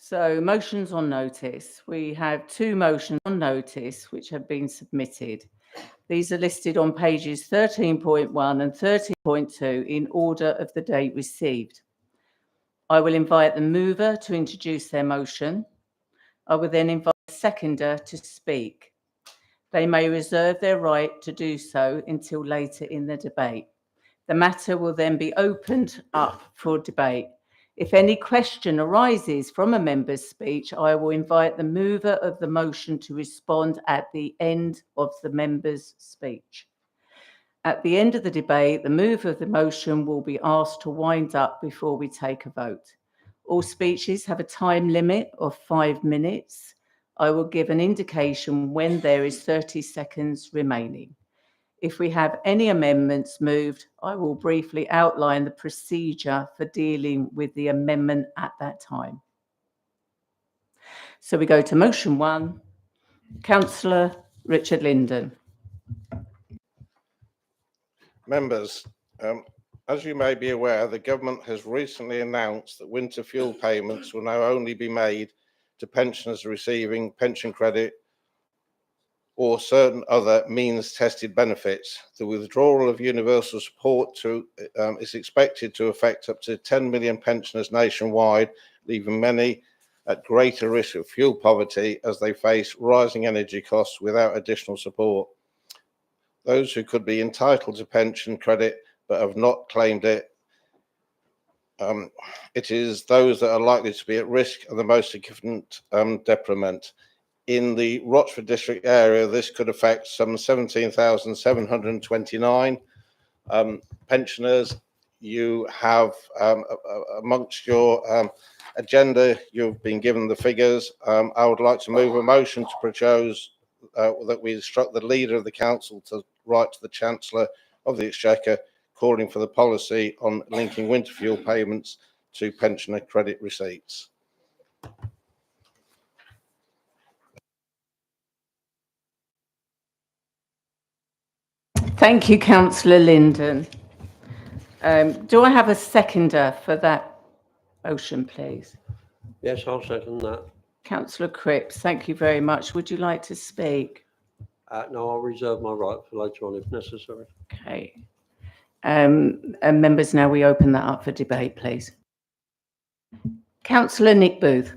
So motions on notice. We have two motions on notice which have been submitted. These are listed on pages 13.1 and 13.2 in order of the date received. I will invite the mover to introduce their motion. I will then invite the seconder to speak. They may reserve their right to do so until later in the debate. The matter will then be opened up for debate. If any question arises from a member's speech, I will invite the mover of the motion to respond at the end of the member's speech. At the end of the debate, the mover of the motion will be asked to wind up before we take a vote. All speeches have a time limit of 5 minutes. I will give an indication when there is 30 seconds remaining. If we have any amendments moved, I will briefly outline the procedure for dealing with the amendment at that time. So we go to motion 1. Councillor Richard Linden. Members, as you may be aware, the government has recently announced that winter fuel payments will now only be made to pensioners receiving pension credit or certain other means-tested benefits. The withdrawal of universal support is expected to affect up to 10 million pensioners nationwide, leaving many at greater risk of fuel poverty as they face rising energy costs without additional support. Those who could be entitled to pension credit but have not claimed it, it is those that are likely to be at risk of the most significant detriment. In the Rochford district area, this could affect some 17,729 pensioners. You have amongst your agenda, you've been given the figures. I would like to move a motion to propose that we instruct the leader of the council to write to the Chancellor of the Exchequer calling for the policy on linking winter fuel payments to pensioner credit receipts. Thank you, Councillor Linden. Do I have a seconder for that motion, please? Yes, I'll second that. Councillor Cripps, thank you very much. Would you like to speak? No, I'll reserve my right for later on if necessary. Okay. And members, now we open that up for debate, please. Councillor Nick Booth.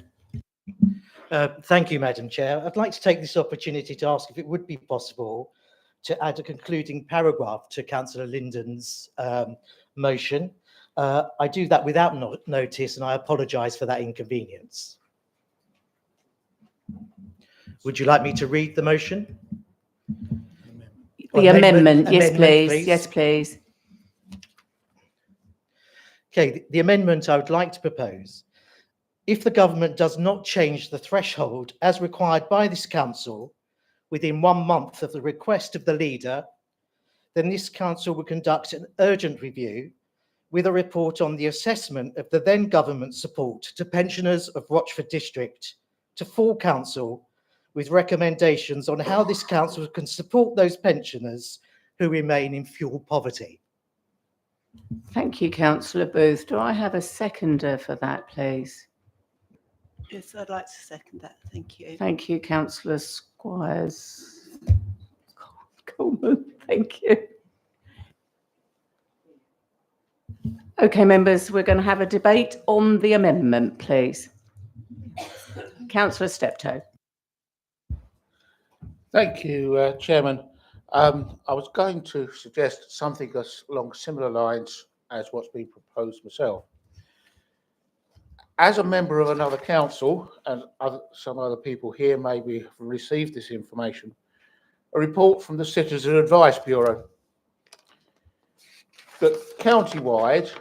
Thank you, Madam Chair. I'd like to take this opportunity to ask if it would be possible to add a concluding paragraph to Councillor Linden's motion. I do that without notice, and I apologise for that inconvenience. Would you like me to read the motion? The amendment, yes, please. Yes, please. Okay, the amendment I would like to propose. If the government does not change the threshold as required by this council within 1 month of the request of the leader, then this council will conduct an urgent review with a report on the assessment of the then government support to pensioners of Rochford District to full council, with recommendations on how this council can support those pensioners who remain in fuel poverty. Thank you, Councillor Booth. Do I have a seconder for that, please? Yes, I'd like to second that. Thank you. Thank you, Councillor Squires. Coleman, thank you. Okay, members, we're going to have a debate on the amendment, please. Councillor Steptoe. Thank you, Chairman. I was going to suggest something along similar lines as what's been proposed myself. As a member of another council, and some other people here maybe have received this information, a report from the Citizen Advice Bureau that county-wide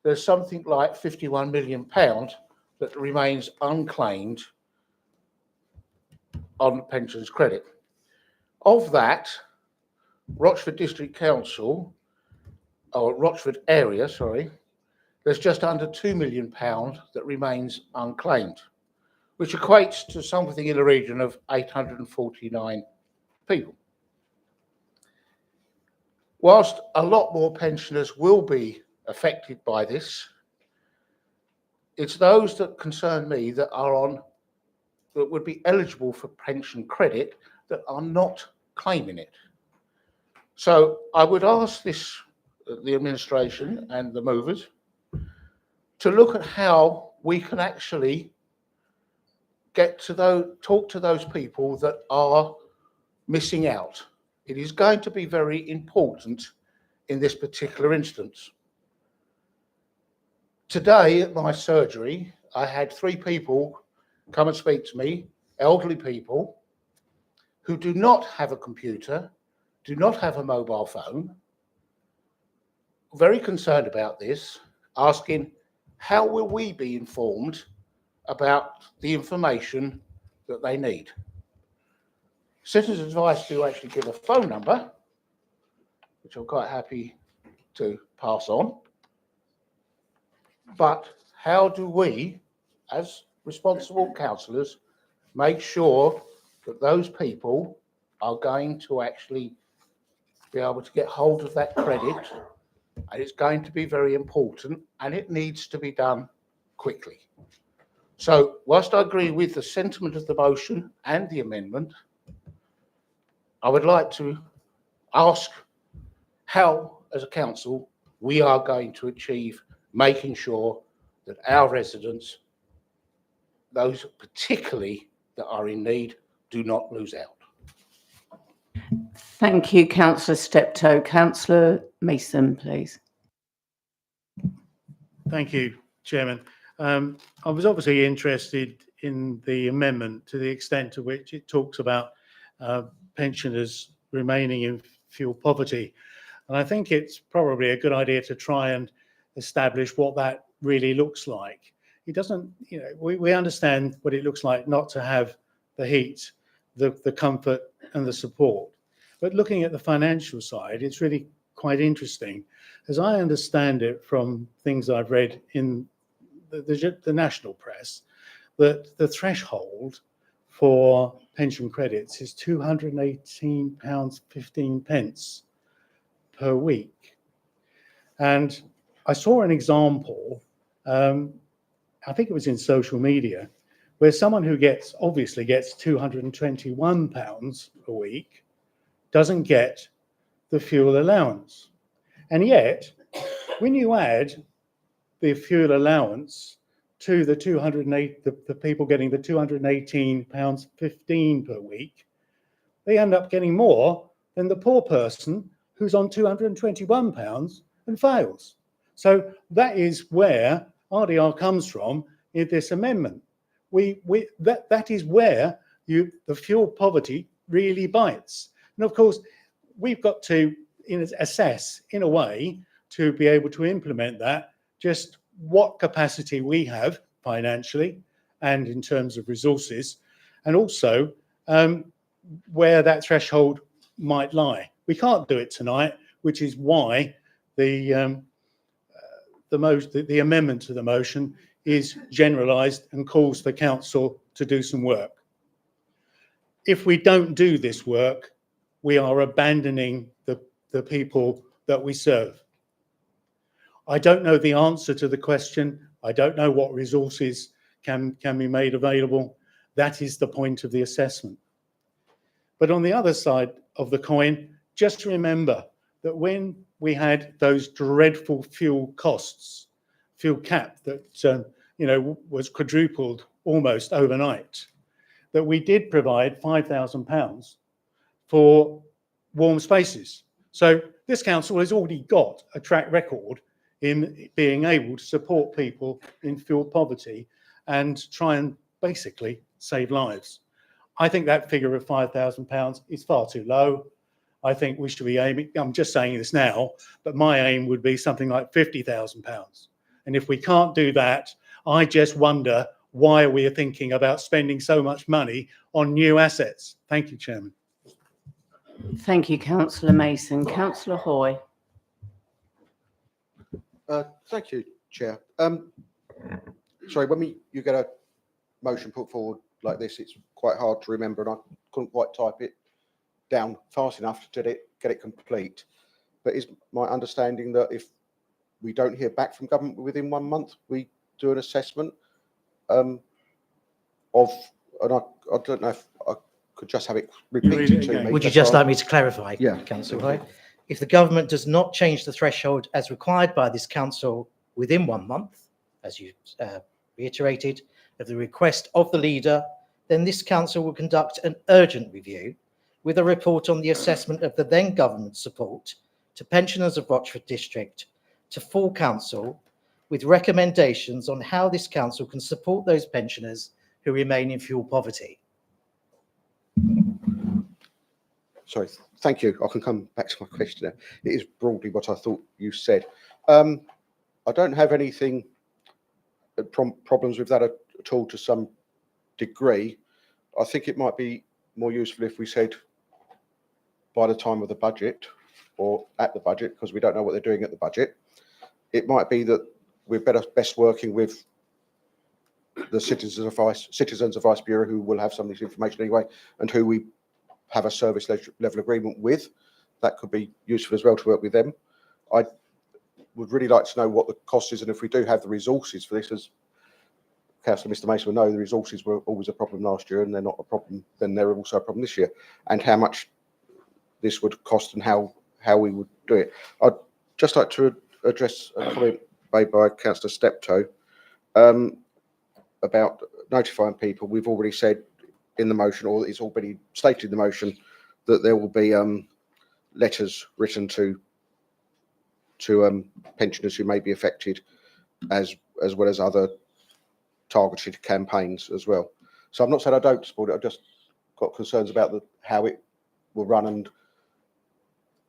there's something like £51 million that remains unclaimed on pensions credit. Of that, Rochford District Council, or Rochford area, sorry, there's just under £2 million that remains unclaimed, which equates to something in the region of 849 people. Whilst a lot more pensioners will be affected by this, it's those that concern me that would be eligible for pension credit that are not claiming it. So I would ask the administration and the movers to look at how we can actually talk to those people that are missing out. It is going to be very important in this particular instance. Today at my surgery, I had 3 people come and speak to me, elderly people who do not have a computer, do not have a mobile phone, very concerned about this, asking how will we be informed about the information that they need. Citizens Advice do actually give a phone number, which I'm quite happy to pass on. But how do we, as responsible councillors, make sure that those people are going to actually be able to get hold of that credit? And it's going to be very important, and it needs to be done quickly. So whilst I agree with the sentiment of the motion and the amendment, I would like to ask how, as a council, we are going to achieve making sure that our residents, those particularly that are in need, do not lose out. Thank you, Councillor Steptoe. Councillor Mason, please. Thank you, Chairman. I was obviously interested in the amendment to the extent to which it talks about pensioners remaining in fuel poverty. And I think it's probably a good idea to try and establish what that really looks like. It doesn't, we understand what it looks like not to have the heat, the comfort and the support. But looking at the financial side, it's really quite interesting. As I understand it from things I've read in the national press, that the threshold for pension credits is £218.15 per week. And I saw an example, I think it was in social media, where someone who obviously gets £221 a week doesn't get the fuel allowance. And yet, when you add the fuel allowance to the the people getting the £218.15 per week, they end up getting more than the poor person who's on £221 and fails. So that is where RDR comes from in this amendment. That is where the fuel poverty really bites. And of course, we've got to assess in a way to be able to implement that, just what capacity we have financially and in terms of resources, and also where that threshold might lie. We can't do it tonight, which is why the amendment to the motion is generalised and calls for council to do some work. If we don't do this work, we are abandoning the people that we serve. I don't know the answer to the question. I don't know what resources can be made available. That is the point of the assessment. But on the other side of the coin, just remember that when we had those dreadful fuel costs, fuel cap that was quadrupled almost overnight, that we did provide £5,000 for warm spaces. So this council has already got a track record in being able to support people in fuel poverty and try and basically save lives. I think that figure of £5,000 is far too low. I think we should be aiming, I'm just saying this now, but my aim would be something like £50,000. And if we can't do that, I just wonder why we are thinking about spending so much money on new assets. Thank you, Chairman. Thank you, Councillor Mason. Councillor Hoy. Thank you, Chair. Sorry, when you get a motion put forward like this, it's quite hard to remember, and I couldn't quite type it down fast enough to get it complete. But is my understanding that if we don't hear back from government within 1 month, we do an assessment of, and I don't know if I could just have it read repeated it to again? me. Would you just just so I- like me to clarify, Yeah. Councillor Hoy? If the government does not change the threshold as required by this council within 1 month, as you reiterated, of the request of the leader, then this council will conduct an urgent review with a report on the assessment of the then government support to pensioners of Rochford District to full council, with recommendations on how this council can support those pensioners who remain in fuel poverty. Sorry, thank you. I can come back to my question now. It is broadly what I thought you said. I don't have anything, problems with that at all to some degree. I think it might be more useful if we said by the time of the budget or at the budget, because we don't know what they're doing at the budget. It might be that we're best working with the Citizens Advice Bureau, who will have some of this information anyway, and who we have a service level agreement with. That could be useful as well to work with them. I would really like to know what the cost is, and if we do have the resources for this, as Councillor Mr Mason will know, the resources were always a problem last year, and they're not a problem, then they're also a problem this year, and how much this would cost and how we would do it. I'd just like to address a comment made by Councillor Steptoe about notifying people. We've already said in the motion, or it's already stated in the motion, that there will be letters written to pensioners who may be affected, as well as other targeted campaigns as well. So I'm not saying I don't support it. I've just got concerns about how it will run and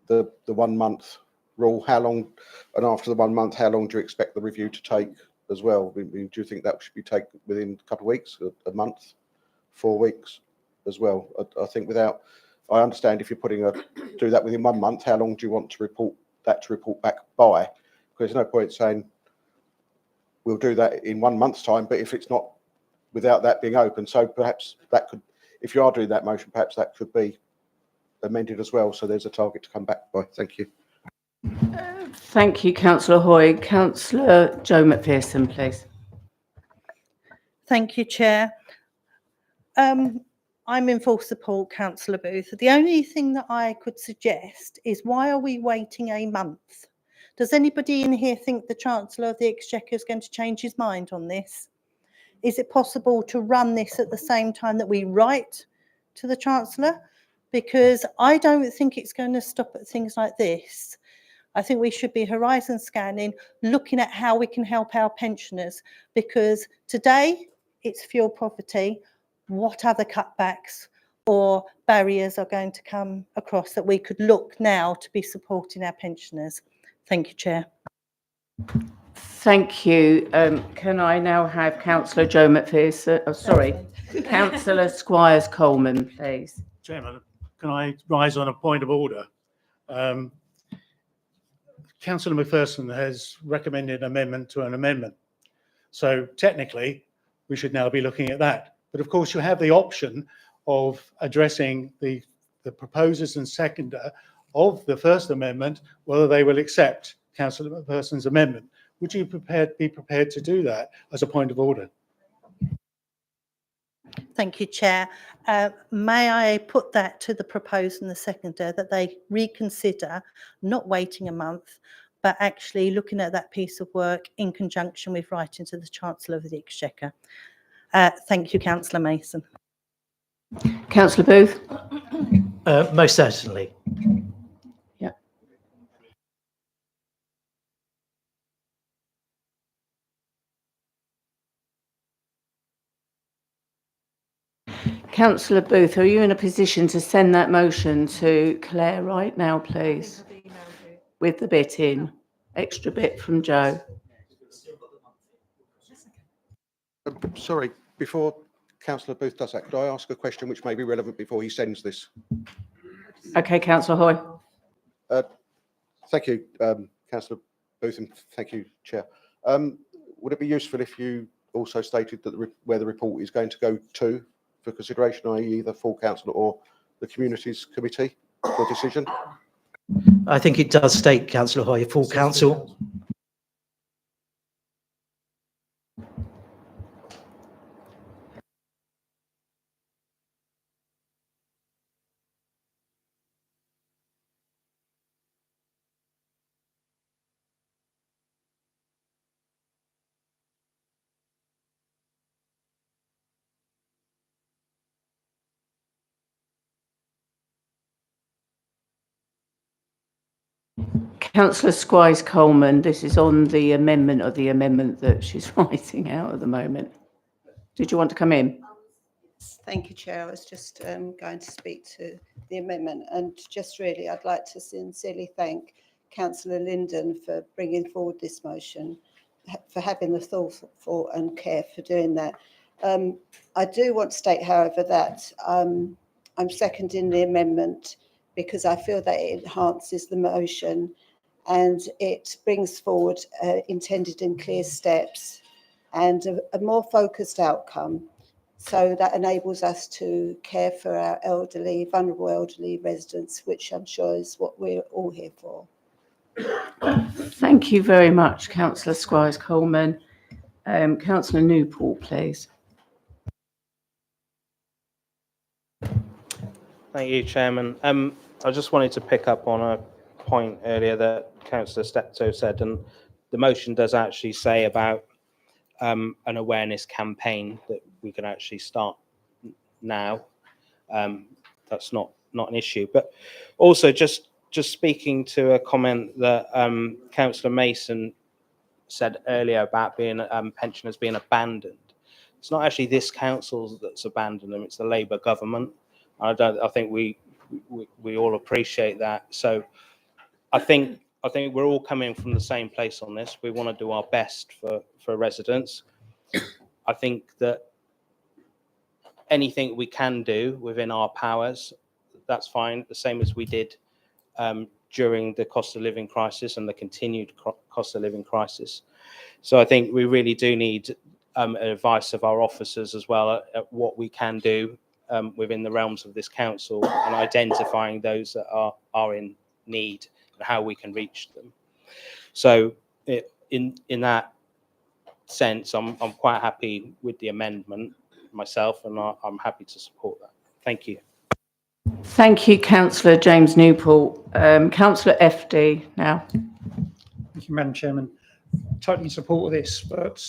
the 1 month rule. How long, and after the 1 month, how long do you expect the review to take as well? Do you think that should be taken within a couple of weeks, a month, 4 weeks as well? I think I understand if you're do that within 1 month, how long do you want to report back by? Because there's no point saying we'll do that in 1 month's time, but if it's not, without that being open. So perhaps that could, if you are doing that motion, perhaps that could be amended as well, so there's a target to come back by. Thank you. Thank you, Councillor Hoy. Councillor Joe McPherson, please. Thank you, Chair. I'm in full support, Councillor Booth. The only thing that I could suggest is, why are we waiting a month? Does anybody in here think the Chancellor of the Exchequer is going to change his mind on this? Is it possible to run this at the same time that we write to the Chancellor? Because I don't think it's going to stop at things like this. I think we should be horizon scanning, looking at how we can help our pensioners, because today it's fuel poverty. What other cutbacks or barriers are going to come across that we could look now to be supporting our pensioners? Thank you, Chair. Thank you. Can I now have Councillor Joe McPherson? Oh, sorry, Councillor Squires Coleman, please. Chairman, can I rise on a point of order? Councillor McPherson has recommended amendment to an amendment. So technically, we should now be looking at that. But of course, you have the option of addressing the proposers and seconder of the first amendment, whether they will accept Councillor McPherson's amendment. Would you be prepared to do that as a point of order? Thank you, Chair. May I put that to the proposer and the seconder, that they reconsider not waiting a month, but actually looking at that piece of work in conjunction with writing to the Chancellor of the Exchequer. Thank you, Councillor Mason. Councillor Booth. Most certainly. Yeah. Councillor Booth, are you in a position to send that motion to Claire right now, please? With the bit in, extra bit from Joe. Sorry, before Councillor Booth does that, could I ask a question which may be relevant before he sends this? Okay, Councillor Hoy. Thank you, Councillor Booth, and thank you, Chair. Would it be useful if you also stated that where the report is going to go to for consideration, i.e. either full council or the Communities Committee for decision? I think it does state, Councillor Hoy, full council. Councillor Squires Coleman, this is on the amendment of the amendment that she's writing out at the moment. Did you want to come in? Thank you, Chair. I was just going to speak to the amendment, and just really I'd like to sincerely thank Councillor Linden for bringing forward this motion, for having the thought and care for doing that. I do want to state, however, that I'm seconding the amendment because I feel that it enhances the motion and it brings forward intended and clear steps and a more focused outcome. So that enables us to care for our elderly, vulnerable elderly residents, which I'm sure is what we're all here for. Thank you very much, Councillor Squires Coleman. Councillor Newport, please. Thank you, Chairman. I just wanted to pick up on a point earlier that Councillor Steptoe said, and the motion does actually say about an awareness campaign that we can actually start now. That's not an issue. But also just speaking to a comment that Councillor Mason said earlier about being pensioners being abandoned. It's not actually this council that's abandoned them, it's the Labour government. I think we all appreciate that. So I think we're all coming from the same place on this. We want to do our best for residents. I think that anything we can do within our powers, that's fine, the same as we did during the cost of living crisis and the continued cost of living crisis. So I think we really do need advice of our officers as well at what we can do within the realms of this council and identifying those that are in need and how we can reach them. So in that sense, I'm quite happy with the amendment myself, and I'm happy to support that. Thank you. Thank you, Councillor James Newport. Councillor FD now. Thank you, Madam Chairman. Totally in support of this, but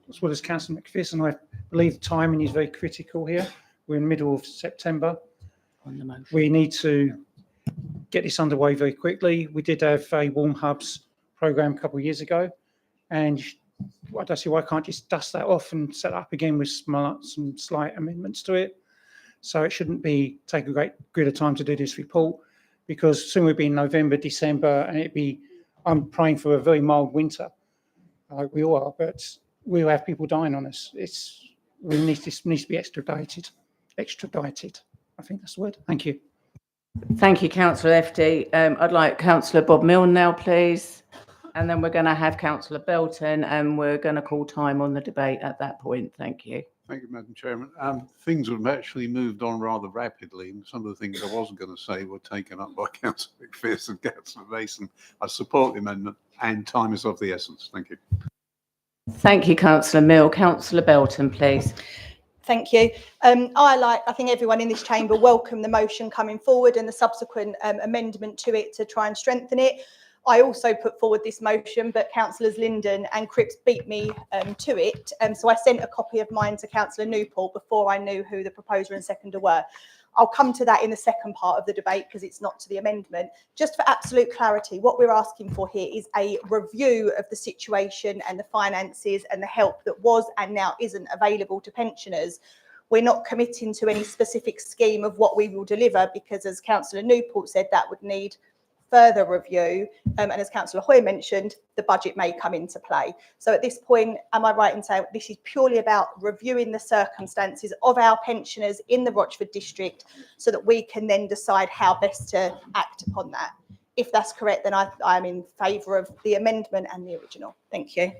as well as Councillor McPherson, I believe the timing is very critical here. We're in the middle of September. We need to get this underway very quickly. We did have a Warm Hubs programme a couple of years ago, and I don't see why I can't just dust that off and set up again with some slight amendments to it. So it shouldn't take a great deal of time to do this report, because soon we'll be in November, December, and I'm praying for a very mild winter, like we all are, but we'll have people dying on us. This needs to be extradited. I think that's the word. Thank you. Thank you, Councillor FD. I'd like Councillor Bob Milne now, please. And then we're going to have Councillor Belton, and we're going to call time on the debate at that point. Thank you. Thank you, Madam Chairman. Things have actually moved on rather rapidly, and some of the things I wasn't going to say were taken up by Councillor McPherson and Councillor Mason. I support the amendment, and time is of the essence. Thank you. Thank you, Councillor Milne. Councillor Belton, please. Thank you. I think everyone in this chamber welcome the motion coming forward and the subsequent amendment to it to try and strengthen it. I also put forward this motion, but Councillors Linden and Cripps beat me to it. So I sent a copy of mine to Councillor Newport before I knew who the proposer and seconder were. I'll come to that in the second part of the debate because it's not to the amendment. Just for absolute clarity, what we're asking for here is a review of the situation and the finances and the help that was and now isn't available to pensioners. We're not committing to any specific scheme of what we will deliver because, as Councillor Newport said, that would need further review, and as Councillor Hoy mentioned, the budget may come into play. So at this point, am I right in saying this is purely about reviewing the circumstances of our pensioners in the Rochford district so that we can then decide how best to act upon that? If that's correct, then I'm in favour of the amendment and the original. Thank you.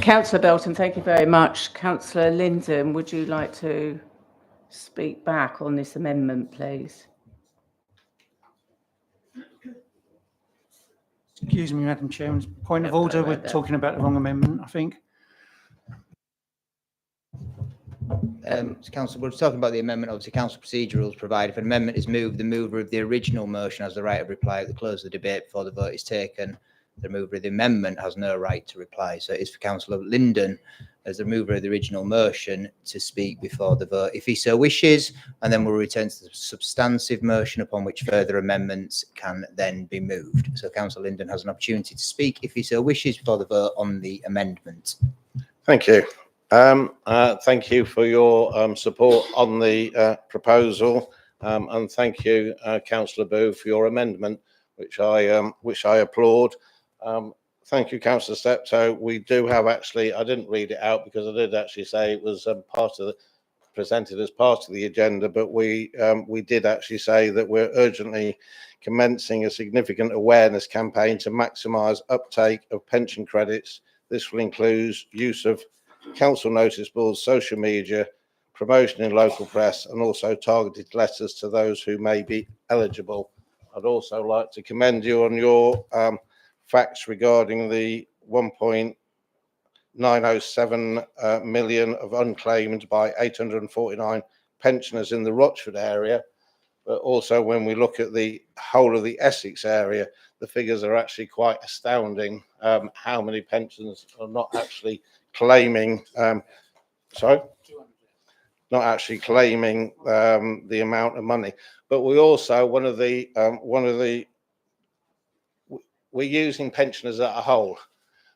Councillor Belton, thank you very much. Councillor Linden, would you like to speak back on this amendment, please? Excuse me, Madam Chairman. Point of order, we're talking about the wrong amendment, I think. Council, we're talking about the amendment. Obviously, council procedure rules provide if an amendment is moved, the mover of the original motion has the right of reply at the close of the debate before the vote is taken. The remover of the amendment has no right to reply. So it is for Councillor Linden, as the remover of the original motion, to speak before the vote if he so wishes, and then we'll return to the substantive motion upon which further amendments can then be moved. So Councillor Linden has an opportunity to speak if he so wishes before the vote on the amendment. Thank you. Thank you for your support on the proposal, and thank you, Councillor Booth, for your amendment, which I applaud. Thank you, Councillor Steptoe. We do have actually, I didn't read it out because I did actually say it was presented as part of the agenda, but we did actually say that we're urgently commencing a significant awareness campaign to maximise uptake of pension credits. This will include use of council notice boards, social media, promotion in local press, and also targeted letters to those who may be eligible. I'd also like to commend you on your facts regarding the 1.907 million of unclaimed by 849 pensioners in the Rochford area. But also when we look at the whole of the Essex area, the figures are actually quite astounding. How many pensioners are not actually claiming, not actually claiming the amount of money. But we also, we're using pensioners as a whole.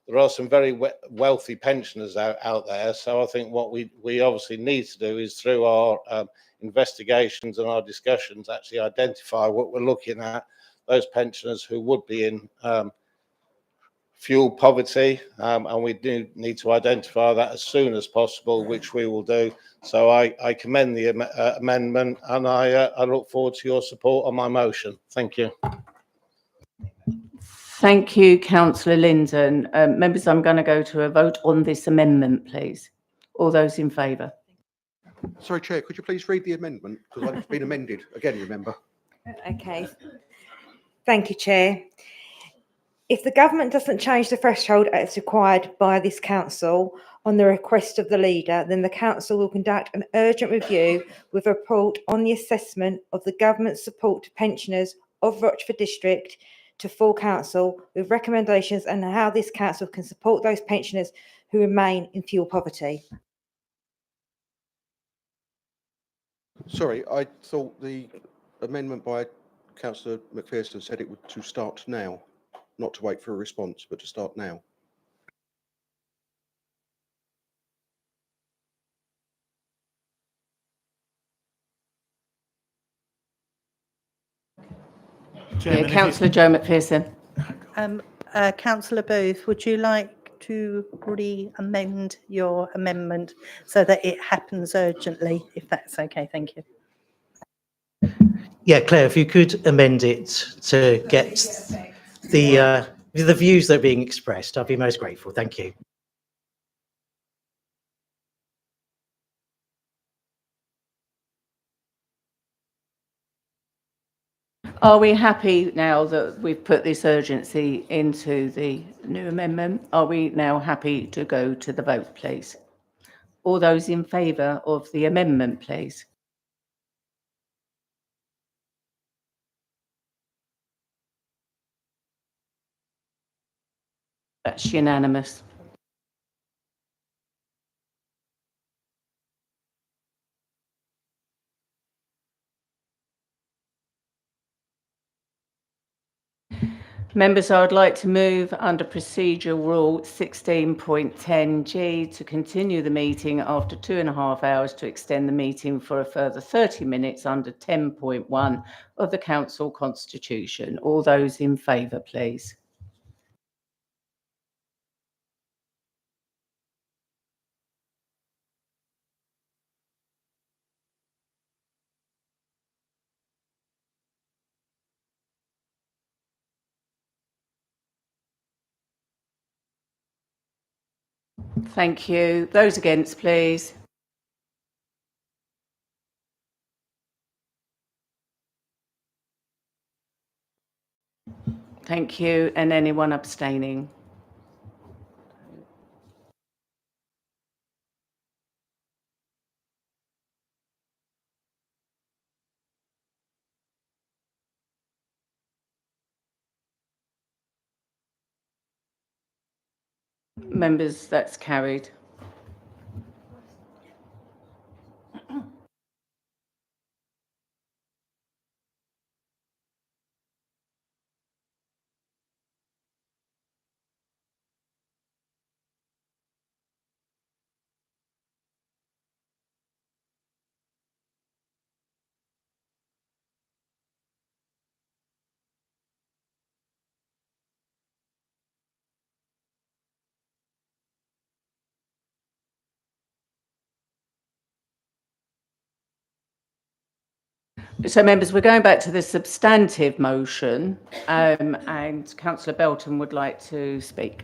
There are some very wealthy pensioners out there. So I think what we obviously need to do is, through our investigations and our discussions, actually identify what we're looking at, those pensioners who would be in fuel poverty, and we do need to identify that as soon as possible, which we will do. So I commend the amendment, and I look forward to your support on my motion. Thank you. Thank you, Councillor Linden. Members, I'm going to go to a vote on this amendment, please. All those in favour? Sorry, Chair, could you please read the amendment? Because it's been amended again, remember? Okay. Thank you, Chair. If the government doesn't change the threshold as required by this council on the request of the leader, then the council will conduct an urgent review with a report on the assessment of the government's support to pensioners of Rochford District to full council, with recommendations on how this council can support those pensioners who remain in fuel poverty. Sorry, I thought the amendment by Councillor McPherson said it would to start now, not to wait for a response, but to start now. Yeah, Councillor Joe McPherson. Councillor Booth, would you like to re-amend your amendment so that it happens urgently, if that's okay? Thank you. Yeah, Claire, if you could amend it to get the views that are being expressed, I'd be most grateful. Thank you. Are we happy now that we've put this urgency into the new amendment? Are we now happy to go to the vote, please? All those in favour of the amendment, please? That's unanimous. Members, I would like to move under Procedural Rule 16.10G to continue the meeting after 2.5 hours to extend the meeting for a further 30 minutes under 10.1 of the Council Constitution. All those in favour, please. Thank you. Those against, please. Thank you. And anyone abstaining? Members, that's carried. So, members, we're going back to the substantive motion, and Councillor Belton would like to speak.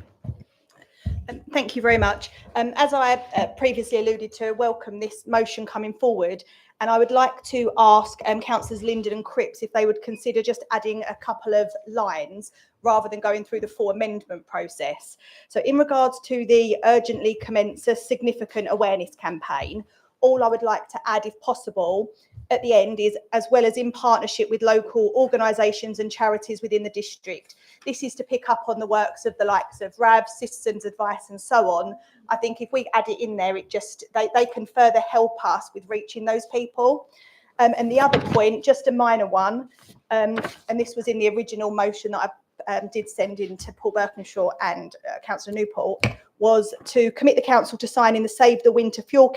Thank you very much. As I previously alluded to, welcome this motion coming forward. And I would like to ask Councillors Linden and Cripps if they would consider just adding a couple of lines rather than going through the full amendment process. So in regards to the urgently commence a significant awareness campaign, all I would like to add, if possible, at the end is as well as in partnership with local organisations and charities within the district. This is to pick up on the works of the likes of RAB, Citizens Advice and so on. I think if we add it in there, it just they can further help us with reaching those people. And the other point, just a minor one, and this was in the original motion that I did send in to Paul Birkinshaw and Councillor Newport, was to commit the council to signing the Save the Winter Fuel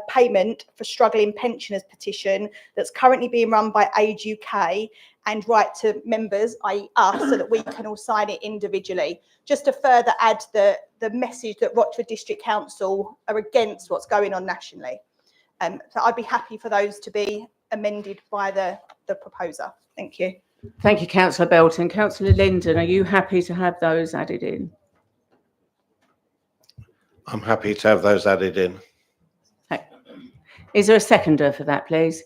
payment for struggling pensioners petition that's currently being run by Age UK, and write to members, i.e. us, so that we can all sign it individually. Just to further add the message that Rochford District Council are against what's going on nationally. So I'd be happy for those to be amended by the proposer. Thank you. Thank you, Councillor Belton. Councillor Linden, are you happy to have those added in? I'm happy to have those added in. Is there a seconder for that, please?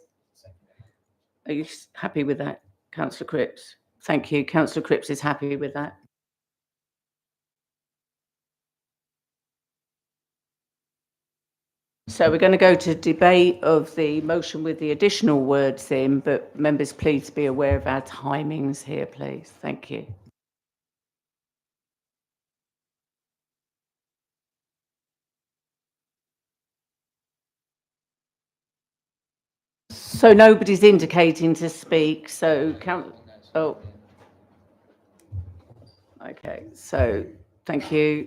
Are you happy with that, Councillor Cripps? Thank you. Councillor Cripps is happy with that. So we're going to go to debate of the motion with the additional words in, but members, please be aware of our timings here, please. Thank you. So nobody's indicating to speak, so okay, so thank you.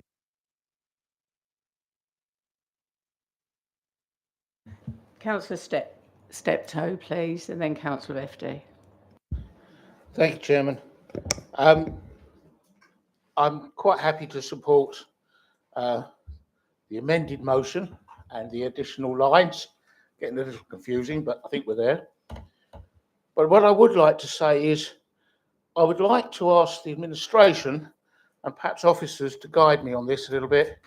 Councillor Steptoe, please, and then Councillor FD. Thank you, Chairman. I'm quite happy to support the amended motion and the additional lines. Getting a little confusing, but I think we're there. But what I would like to say is I would like to ask the administration and perhaps officers to guide me on this a little bit.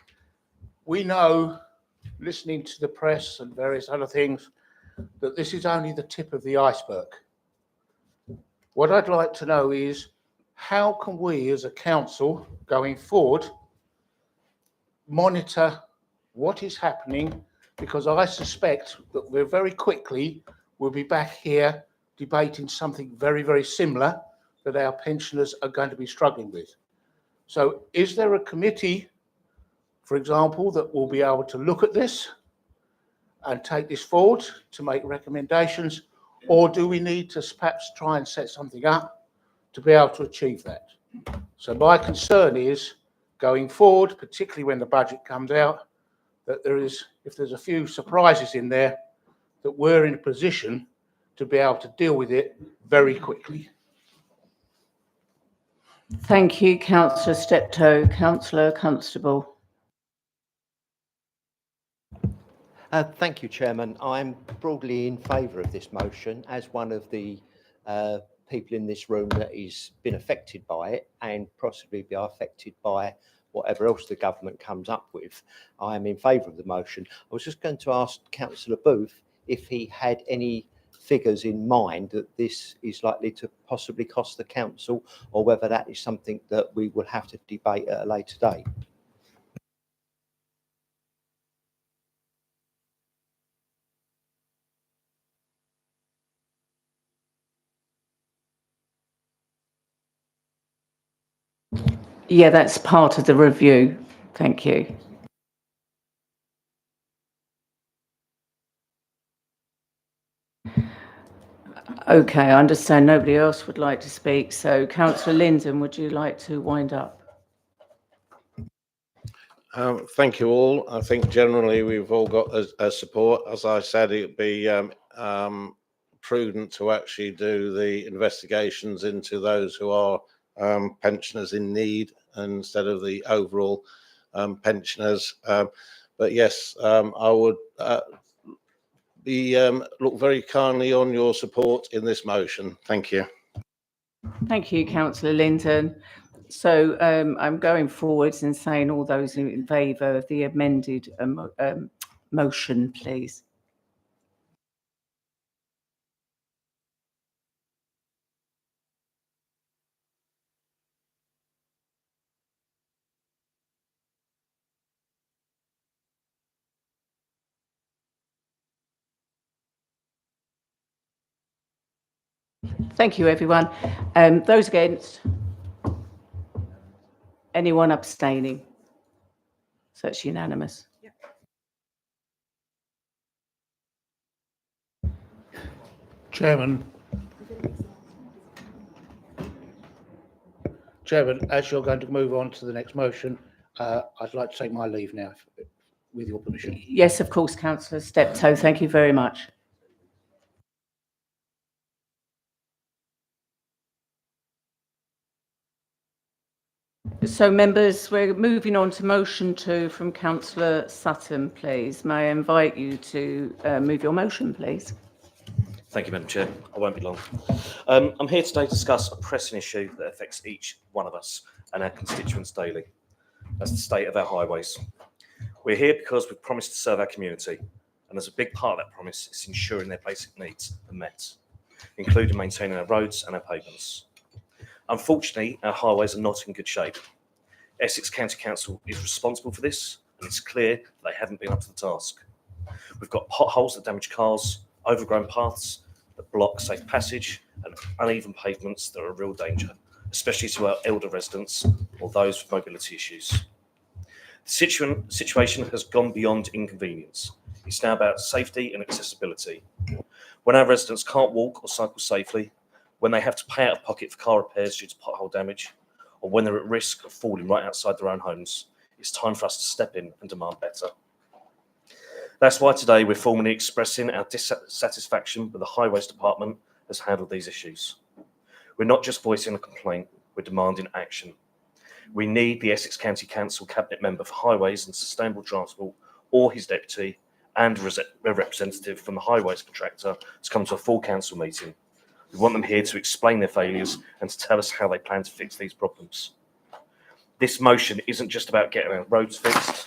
We know, listening to the press and various other things, that this is only the tip of the iceberg. What I'd like to know is how can we as a council going forward monitor what is happening, because I suspect that we're very quickly we'll be back here debating something very, very similar that our pensioners are going to be struggling with. So is there a committee, for example, that will be able to look at this and take this forward to make recommendations, or do we need to perhaps try and set something up to be able to achieve that? So my concern is going forward, particularly when the budget comes out, that if there's a few surprises in there, that we're in a position to be able to deal with it very quickly. Thank you, Councillor Steptoe. Councillor Constable. Thank you, Chairman. I'm broadly in favour of this motion as one of the people in this room that has been affected by it and possibly be affected by whatever else the government comes up with. I am in favour of the motion. I was just going to ask Councillor Booth if he had any figures in mind that this is likely to possibly cost the council, or whether that is something that we will have to debate at a later date. Yeah, that's part of the review. Thank you. Okay, I understand nobody else would like to speak. So Councillor Linden, would you like to wind up? Thank you all. I think generally we've all got a support. As I said, it'd be prudent to actually do the investigations into those who are pensioners in need instead of the overall pensioners. But yes, I would look very kindly on your support in this motion. Thank you. Thank you, Councillor Linden. So I'm going forwards and saying all those in favour of the amended motion, please. Thank you, everyone. Those against? Anyone abstaining? So it's unanimous. Chairman, as you're going to move on to the next motion, I'd like to take my leave now, with your permission. Yes, of course, Councillor Steptoe. Thank you very much. So, members, we're moving on to motion 2 from Councillor Sutton, please. May I invite you to move your motion, please? Thank you, Madam Chair. I won't be long. I'm here today to discuss a pressing issue that affects each one of us and our constituents daily. That's the state of our highways. We're here because we've promised to serve our community, and as a big part of that promise is ensuring their basic needs are met, including maintaining our roads and our pavements. Unfortunately, our highways are not in good shape. Essex County Council is responsible for this, and it's clear they haven't been up to the task. We've got potholes that damage cars, overgrown paths that block safe passage, and uneven pavements that are a real danger, especially to our elder residents or those with mobility issues. The situation has gone beyond inconvenience. It's now about safety and accessibility. When our residents can't walk or cycle safely, when they have to pay out of pocket for car repairs due to pothole damage, or when they're at risk of falling right outside their own homes, it's time for us to step in and demand better. That's why today we're formally expressing our dissatisfaction with the Highways Department has handled these issues. We're not just voicing a complaint, we're demanding action. We need the Essex County Council Cabinet Member for Highways and Sustainable Transport or his deputy and a representative from the highways contractor to come to a full council meeting. We want them here to explain their failures and to tell us how they plan to fix these problems. This motion isn't just about getting our roads fixed,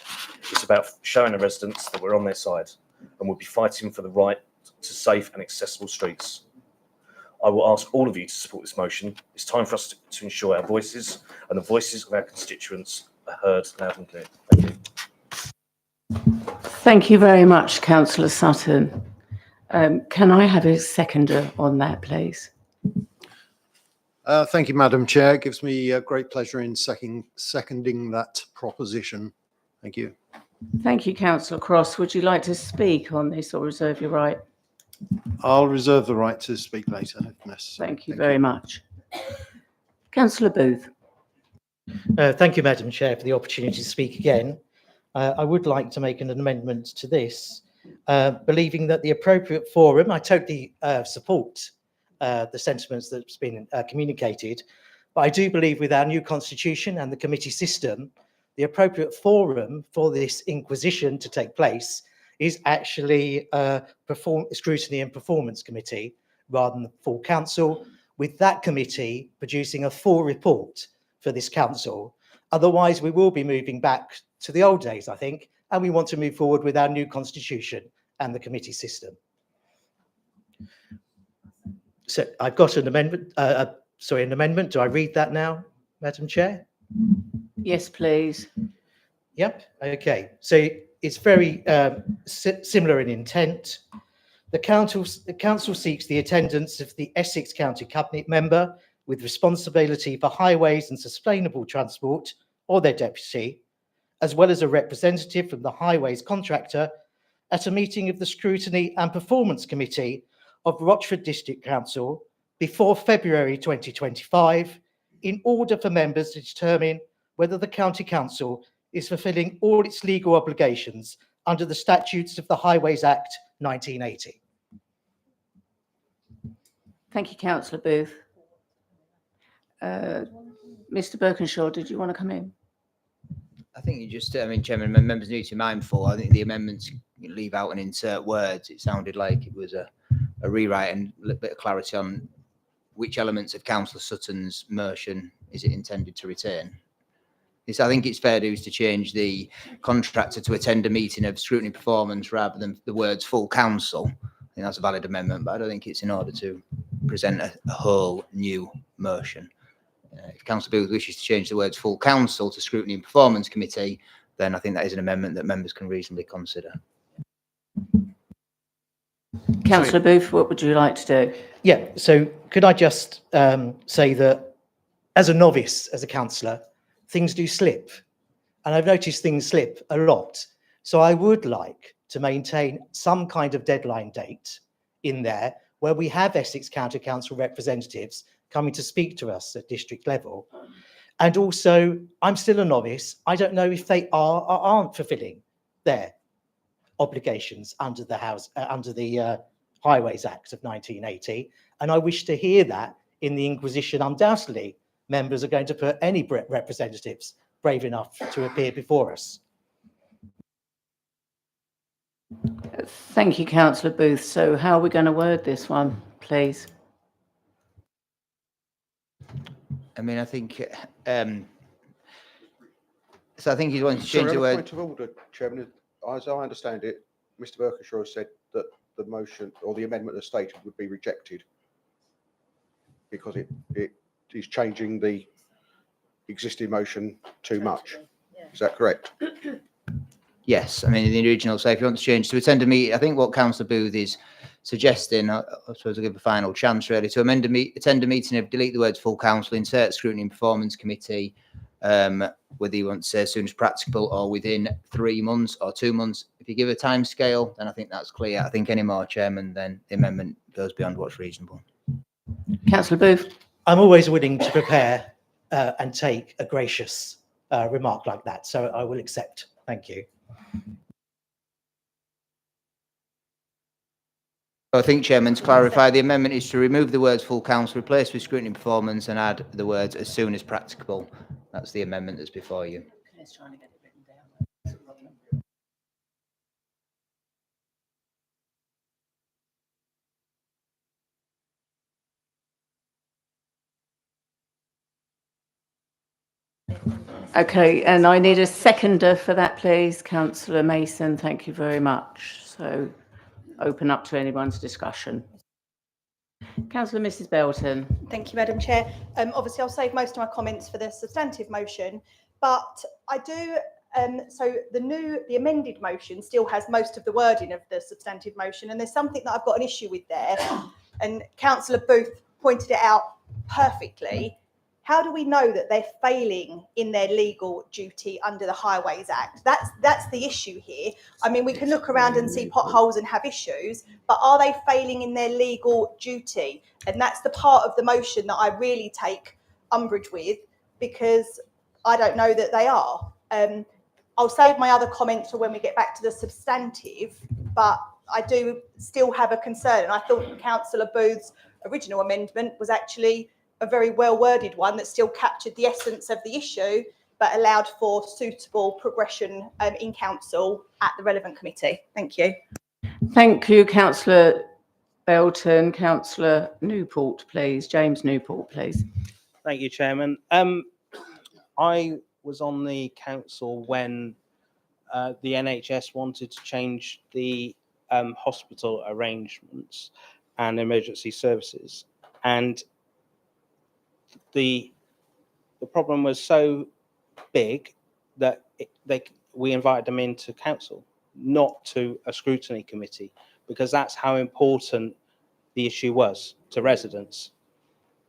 it's about showing the residents that we're on their side and we'll be fighting for the right to safe and accessible streets. I will ask all of you to support this motion. It's time for us to ensure our voices and the voices of our constituents are heard loud and clear. Thank you. Thank you very much, Councillor Sutton. Can I have a seconder on that, please? Thank you, Madam Chair. It gives me great pleasure in seconding that proposition. Thank you. Thank you, Councillor Cross. Would you like to speak on this or reserve your right? I'll reserve the right to speak later if necessary. Thank you very much. Councillor Booth. Thank you, Madam Chair, for the opportunity to speak again. I would like to make an amendment to this, believing that the appropriate forum, I totally support the sentiments that's been communicated, but I do believe with our new constitution and the committee system, the appropriate forum for this inquisition to take place is actually scrutiny and performance committee rather than the full council, with that committee producing a full report for this council. Otherwise, we will be moving back to the old days, I think, and we want to move forward with our new constitution and the committee system. So I've got an amendment, an amendment. Do I read that now, Madam Chair? Yes, please. Yep. Okay. So it's very similar in intent. The council seeks the attendance of the Essex County Cabinet Member with responsibility for highways and sustainable transport or their deputy, as well as a representative from the highways contractor, at a meeting of the Scrutiny and Performance Committee of Rochford District Council before February 2025, in order for members to determine whether the County Council is fulfilling all its legal obligations under the statutes of the Highways Act 1980. Thank you, Councillor Booth. Mr. Birkinshaw, did you want to come in? I think you just, I mean, Chairman, members need to be mindful. I think the amendments leave out and insert words. It sounded like it was a rewrite and a little bit of clarity on which elements of Councillor Sutton's motion is it intended to retain. I think it's fair to change the contractor to attend a meeting of scrutiny performance rather than the words full council. I think that's a valid amendment, but I don't think it's in order to present a whole new motion. If Councillor Booth wishes to change the words full council to scrutiny and performance committee, then I think that is an amendment that members can reasonably consider. Councillor Booth, what would you like to do? Yeah, so could I just say that as a novice, as a councillor, things do slip. And I've noticed things slip a lot. So I would like to maintain some kind of deadline date in there where we have Essex County Council representatives coming to speak to us at district level. And also, I'm still a novice. I don't know if they are or aren't fulfilling their obligations under the Highways Act of 1980. And I wish to hear that in the Inquisition. Undoubtedly, members are going to put any representatives brave enough to appear before us. Thank you, Councillor Booth. So how are we going to word this one, please? I mean, I think, so I think he's wanting to change the word. Point of order, Chairman. As I understand it, Mr. Birkinshaw said that the motion or the amendment as stated would be rejected because it is changing the existing motion too much. Is that correct? Yes, I mean, in the original, so if you want to change to attend a meeting, I think what Councillor Booth is suggesting, I suppose I'll give a final chance really, to attend a meeting of delete the words full council, insert scrutiny and performance committee, whether you want to say as soon as practicable or within 3 months or 2 months. If you give a time scale, then I think that's clear. I think any more, Chairman, then the amendment goes beyond what's reasonable. Councillor Booth. I'm always willing to prepare and take a gracious remark like that, so I will accept. Thank you. I think, Chairman, to clarify, the amendment is to remove the words full council, replace with scrutiny and performance, and add the words as soon as practicable. That's the amendment that's before you. Okay, and I need a seconder for that, please. Councillor Mason, thank you very much. So open up to anyone's discussion. Councillor Mrs. Belton. Thank you, Madam Chair. Obviously, I'll save most of my comments for the substantive motion, but I do. So the amended motion still has most of the wording of the substantive motion, and there's something that I've got an issue with there. And Councillor Booth pointed it out perfectly. How do we know that they're failing in their legal duty under the Highways Act? That's the issue here. I mean, we can look around and see potholes and have issues, but are they failing in their legal duty? And that's the part of the motion that I really take umbrage with, because I don't know that they are. I'll save my other comments for when we get back to the substantive, but I do still have a concern. And I thought Councillor Booth's original amendment was actually a very well worded one that still captured the essence of the issue, but allowed for suitable progression in council at the relevant committee. Thank you. Thank you, Councillor Belton. Councillor Newport, please. James Newport, please. Thank you, Chairman. I was on the council when the NHS wanted to change the hospital arrangements and emergency services, and the problem was so big that we invited them into council, not to a scrutiny committee, because that's how important the issue was to residents.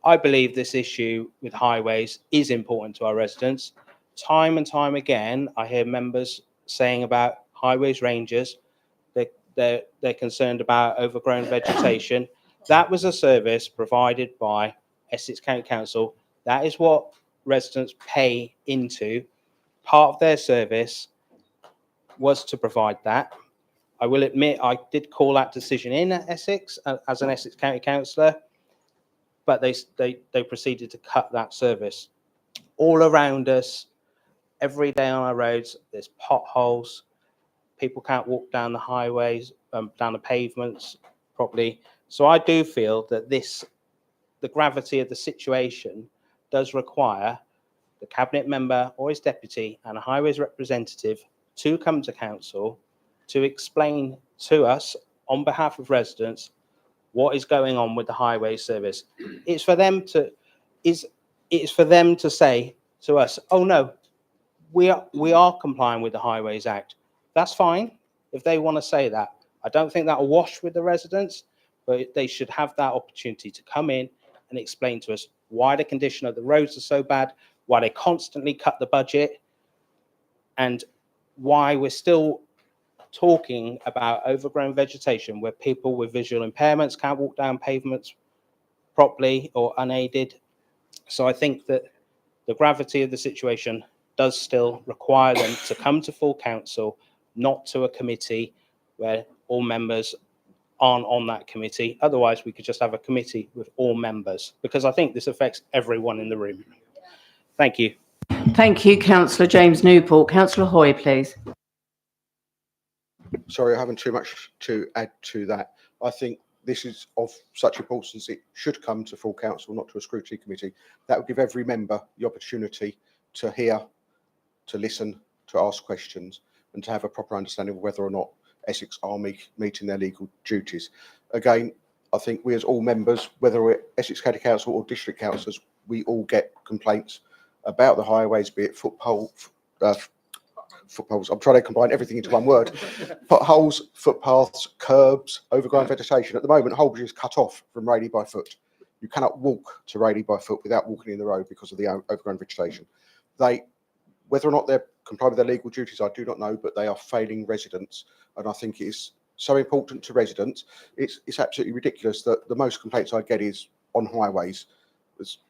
I believe this issue with highways is important to our residents. time and time again, I hear members saying about highways rangers, they're concerned about overgrown vegetation. That was a service provided by Essex County Council. That is what residents pay into. Part of their service was to provide that. I will admit I did call that decision in at Essex as an Essex County councillor, but they proceeded to cut that service. All around us, every day on our roads, there's potholes. People can't walk down the highways, down the pavements properly. So I do feel that the gravity of the situation does require the cabinet member or his deputy and a highways representative to come to council to explain to us on behalf of residents what is going on with the highway service. It's for them to say to us, oh no, we are complying with the Highways Act. That's fine if they want to say that. I don't think that will wash with the residents, but they should have that opportunity to come in and explain to us why the condition of the roads are so bad, why they constantly cut the budget, and why we're still talking about overgrown vegetation where people with visual impairments can't walk down pavements properly or unaided. So I think that the gravity of the situation does still require them to come to full council, not to a committee where all members aren't on that committee. Otherwise, we could just have a committee with all members, because I think this affects everyone in the room. Thank you. Thank you, Councillor James Newport. Councillor Hoy, please. Sorry, I haven't too much to add to that. I think this is of such importance it should come to full council, not to a scrutiny committee. That would give every member the opportunity to hear, to listen, to ask questions, and to have a proper understanding of whether or not Essex are meeting their legal duties. Again, I think we as all members, whether we're Essex County Council or district councillors, we all get complaints about the highways, be it footholes. I'm trying to combine everything into one word. Potholes, footpaths, curbs, overgrown vegetation. At the moment, Holbury is cut off from Rayleigh by foot. You cannot walk to Rayleigh by foot without walking in the road because of the overgrown vegetation. Whether or not they're complying with their legal duties, I do not know, but they are failing residents. And I think it is so important to residents. It's absolutely ridiculous that the most complaints I get is on highways.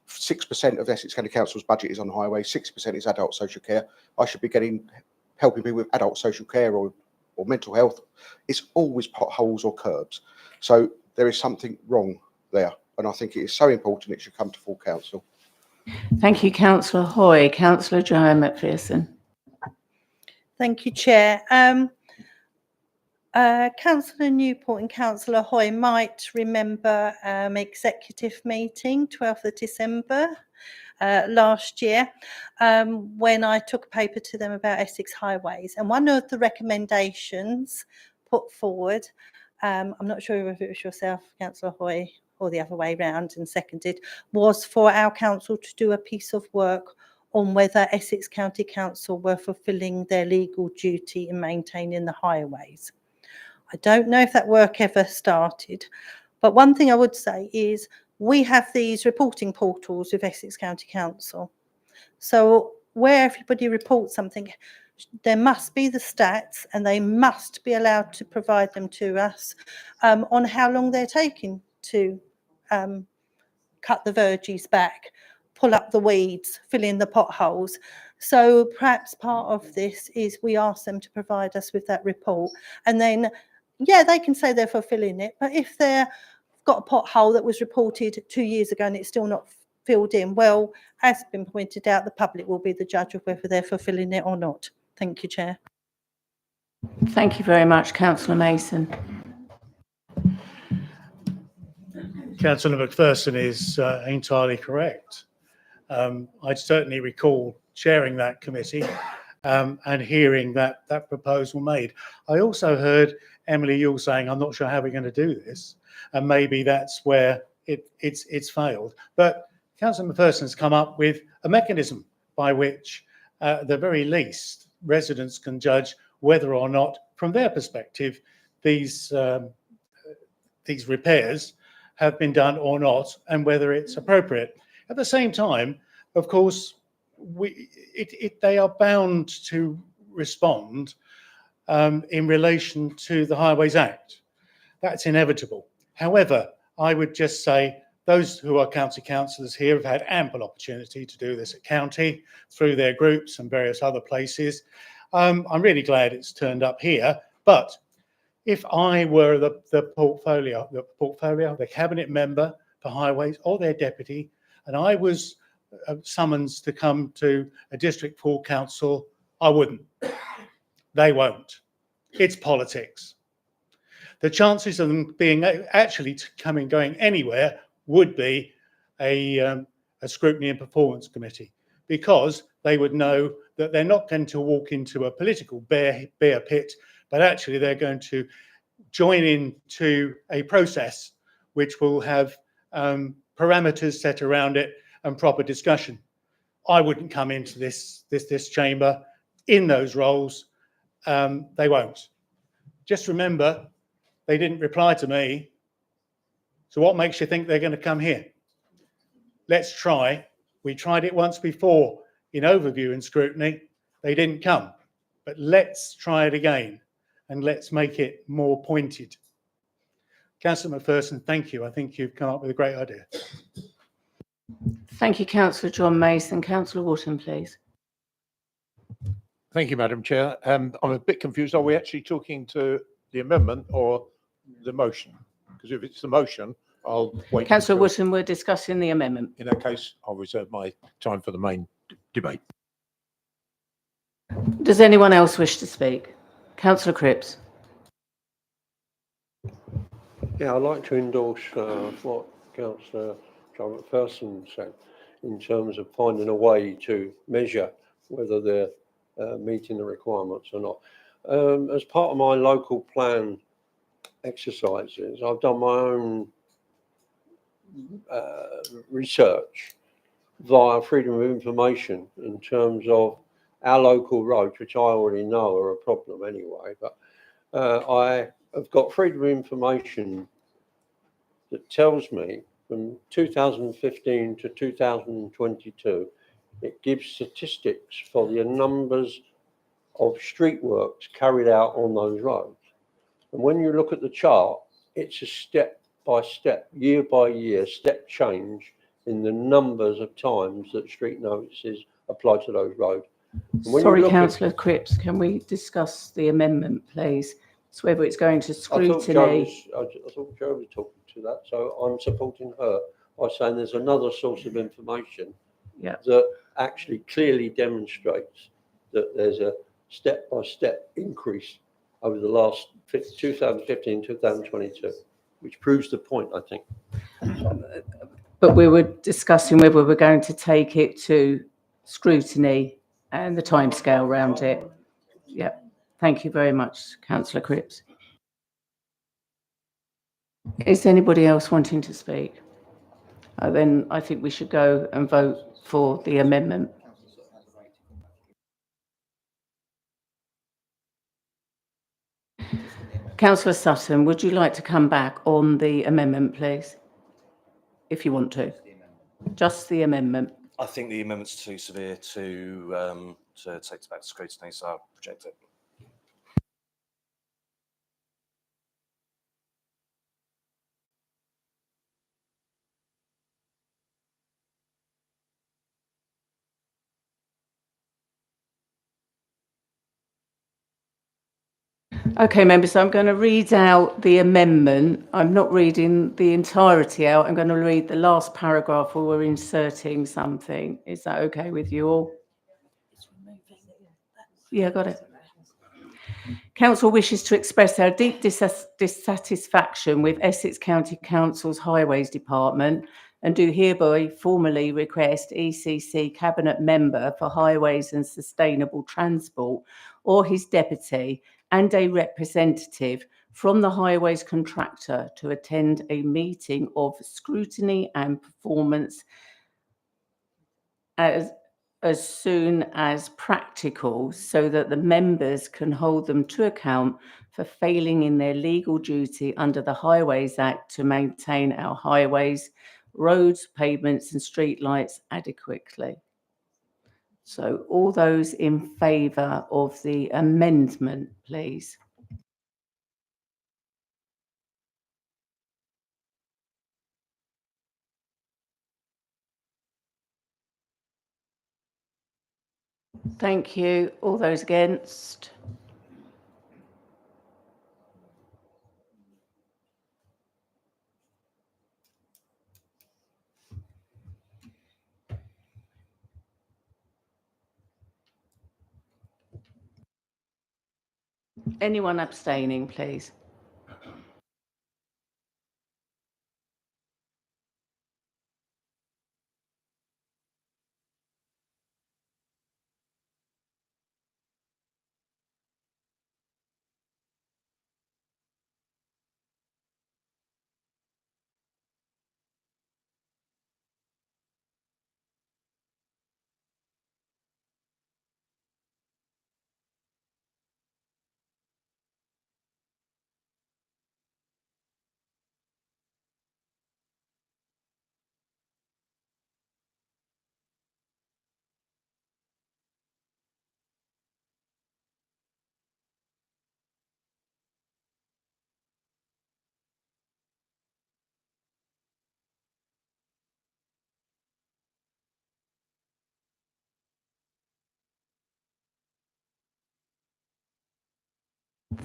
6% of Essex County Council's budget is on highways, 6% is adult social care. I should be helping people with adult social care or mental health. It's always potholes or curbs. So there is something wrong there. And I think it is so important it should come to full council. Thank you, Councillor Hoy. Councillor Joanne McPherson. Thank you, Chair. Councillor Newport and Councillor Hoy might remember executive meeting, 12th of December last year, when I took a paper to them about Essex highways. And one of the recommendations put forward, I'm not sure if it was yourself, Councillor Hoy, or the other way round and seconded, was for our council to do a piece of work on whether Essex County Council were fulfilling their legal duty in maintaining the highways. I don't know if that work ever started, but one thing I would say is we have these reporting portals with Essex County Council. So where everybody reports something, there must be the stats and they must be allowed to provide them to us on how long they're taking to cut the verges back, pull up the weeds, fill in the potholes. So perhaps part of this is we ask them to provide us with that report, and then, yeah, they can say they're fulfilling it, but if they've got a pothole that was reported 2 years ago and it's still not filled in, well, as has been pointed out, the public will be the judge of whether they're fulfilling it or not. Thank you, Chair. Thank you very much, Councillor Mason. Councillor McPherson is entirely correct. I certainly recall chairing that committee and hearing that proposal made. I also heard Emily Yule saying, I'm not sure how we're going to do this, and maybe that's where it's failed. But Councillor McPherson has come up with a mechanism by which, at the very least, residents can judge whether or not, from their perspective, these repairs have been done or not, and whether it's appropriate. At the same time, of course, they are bound to respond in relation to the Highways Act. That's inevitable. However, I would just say those who are county councillors here have had ample opportunity to do this at county through their groups and various other places. I'm really glad it's turned up here, but if I were the cabinet member for highways or their deputy, and I was summoned to come to a district full council, I wouldn't. They won't. It's politics. The chances of them being actually going anywhere would be a scrutiny and performance committee, because they would know that they're not going to walk into a political bear pit, but actually they're going to join into a process which will have parameters set around it and proper discussion. I wouldn't come into this chamber in those roles. They won't. Just remember, they didn't reply to me. So what makes you think they're going to come here? Let's try. We tried it once before in overview and scrutiny. They didn't come. But let's try it again, and let's make it more pointed. Councillor Macpherson, thank you. I think you've come up with a great idea. Thank you, Councillor John Mason. Councillor Wharton, please. Thank you, Madam Chair. I'm a bit confused. Are we actually talking to the amendment or the motion? Because if it's the motion, I'll wait. Councillor Wharton, we're discussing the amendment. In that case, I'll reserve my time for the main debate. Does anyone else wish to speak? Councillor Cripps. Yeah, I'd like to endorse what Councillor John McPherson said in terms of finding a way to measure whether they're meeting the requirements or not. As part of my local plan exercises, I've done my own research via Freedom of Information in terms of our local roads, which I already know are a problem anyway, but I have got Freedom of Information that tells me from 2015 to 2022, it gives statistics for the numbers of street works carried out on those roads. And when you look at the chart, it's a step by step, year by year, step change in the numbers of times that street notices apply to those roads. Sorry, Councillor Cripps, can we discuss the amendment, please? So whether it's going to scrutiny. I thought Jo was talking to that, so I'm supporting her by saying there's another source of information that actually clearly demonstrates that there's a step-by-step increase over the last 2015, 2022, which proves the point, I think. But we were discussing whether we're going to take it to scrutiny and the timescale around it. Yeah. Thank you very much, Councillor Cripps. Is anybody else wanting to speak? Then I think we should go and vote for the amendment. Councillor Sutton, would you like to come back on the amendment, please? If you want to. Just the amendment. I think the amendment's too severe to take it back to scrutiny, so I'll reject it. Okay, members, so I'm going to read out the amendment. I'm not reading the entirety out. I'm going to read the last paragraph where we're inserting something. Is that okay with you all? Yeah, got it. Council wishes to express our deep dissatisfaction with Essex County Council's Highways Department and do hereby formally request ECC Cabinet Member for Highways and Sustainable Transport or his deputy and a representative from the highways contractor to attend a meeting of scrutiny and performance as soon as practical so that the members can hold them to account for failing in their legal duty under the Highways Act to maintain our highways, roads, pavements and streetlights adequately. So all those in favour of the amendment, please. Thank you. All those against? Anyone abstaining, please?